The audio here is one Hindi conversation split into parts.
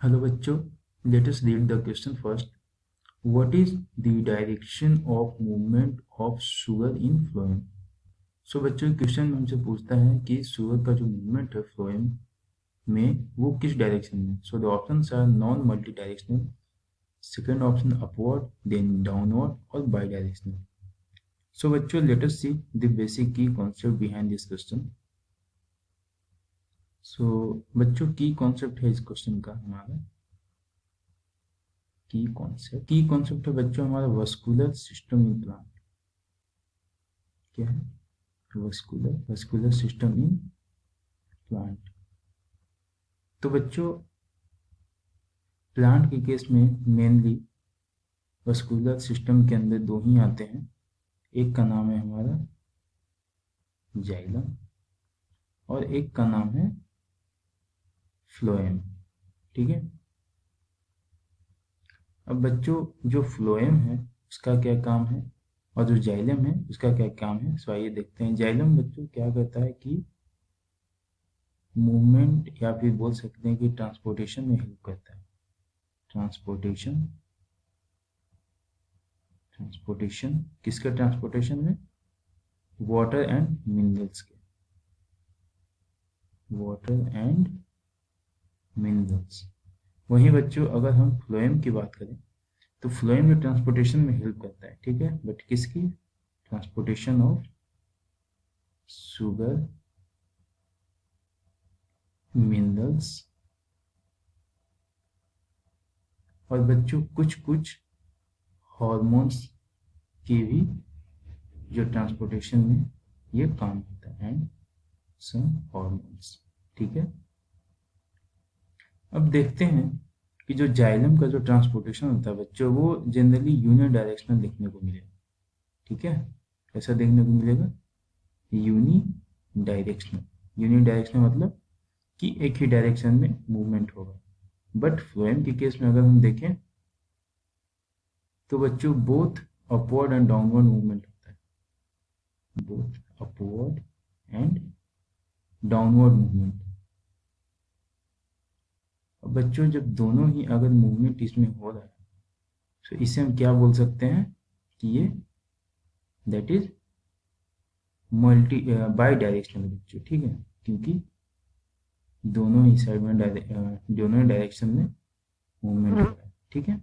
हेलो बच्चों, let us read the question first. What is the direction of movement of sugar in phloem? So बच्चों, क्वेश्चन हमसे पूछता है कि शुगर का जो मूवमेंट है फ्लोएम में वो किस डायरेक्शन में. So the options are non multi directional, second option upward, then downward और बाई डायरेक्शनल. सो बच्चों, let us see the basic key concept behind this question. So बच्चों, की कॉन्सेप्ट है इस क्वेश्चन का हमारा. की कॉन्सेप्ट है बच्चों हमारा वस्कुलर सिस्टम इन प्लांट. क्या है वस्कुलर सिस्टम इन प्लांट? तो बच्चों, प्लांट के केस में मेनली वस्कुलर सिस्टम के अंदर दो ही आते हैं. एक का नाम है हमारा जाइलम और एक का नाम है फ्लोएम. ठीक है. अब बच्चों, जो फ्लोएम है उसका क्या काम है और जो जाइलम है उसका क्या काम है, सो आइए देखते हैं. जाइलम बच्चों क्या करता है कि मूवमेंट या फिर बोल सकते हैं कि ट्रांसपोर्टेशन में हेल्प करता है. ट्रांसपोर्टेशन ट्रांसपोर्टेशन किसका ट्रांसपोर्टेशन में? वाटर एंड मिनरल्स के. Water and minerals. वहीं बच्चों, अगर हम फ्लोएम की बात करें तो फ्लोएम में ट्रांसपोर्टेशन में हेल्प करता है. ठीक है, बट किसकी? ट्रांसपोर्टेशन ऑफ शुगर, मिनरल्स और बच्चों कुछ कुछ हॉर्मोन्स की भी जो ट्रांसपोर्टेशन में ये काम होता है. And some hormones. ठीक है. अब देखते हैं कि जो जाइलम का जो ट्रांसपोर्टेशन होता है बच्चों वो जनरली यूनि डायरेक्शनल देखने को मिलेगा. ठीक है. कैसा देखने को मिलेगा? Uni directional. यूनि डायरेक्शनल मतलब कि एक ही डायरेक्शन में मूवमेंट होगा. बट फ्लोएम के केस में अगर हम देखें तो बच्चों both upward and downward movement होता है. Both upward and downward movement. अब बच्चों, जब दोनों ही अगर मूवमेंट इसमें हो रहा है तो इसे हम क्या बोल सकते हैं कि ये that is multi by directional बच्चों. ठीक है, क्योंकि दोनों ही साइड में दोनों ही डायरेक्शन में मूवमेंट हो रहा है. ठीक है.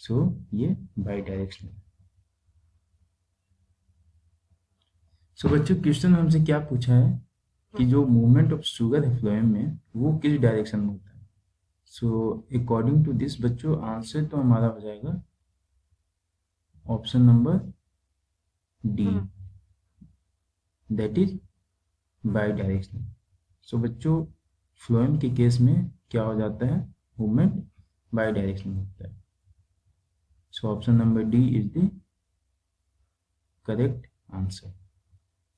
सो ये बाई डायरेक्शनल. सो बच्चों, क्वेश्चन हमसे क्या पूछा है कि जो मूवमेंट ऑफ शुगर है फ्लोएम में वो किस डायरेक्शन में होता है. सो अकॉर्डिंग टू दिस बच्चों, आंसर तो हमारा हो जाएगा option number D, that is by directional. So बच्चों, फ्लोएम के केस में क्या हो जाता है? मूवमेंट बाई डायरेक्शन होता है. So option number D is the correct answer.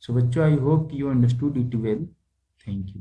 So बच्चों, I hope you understood it well. Thank you.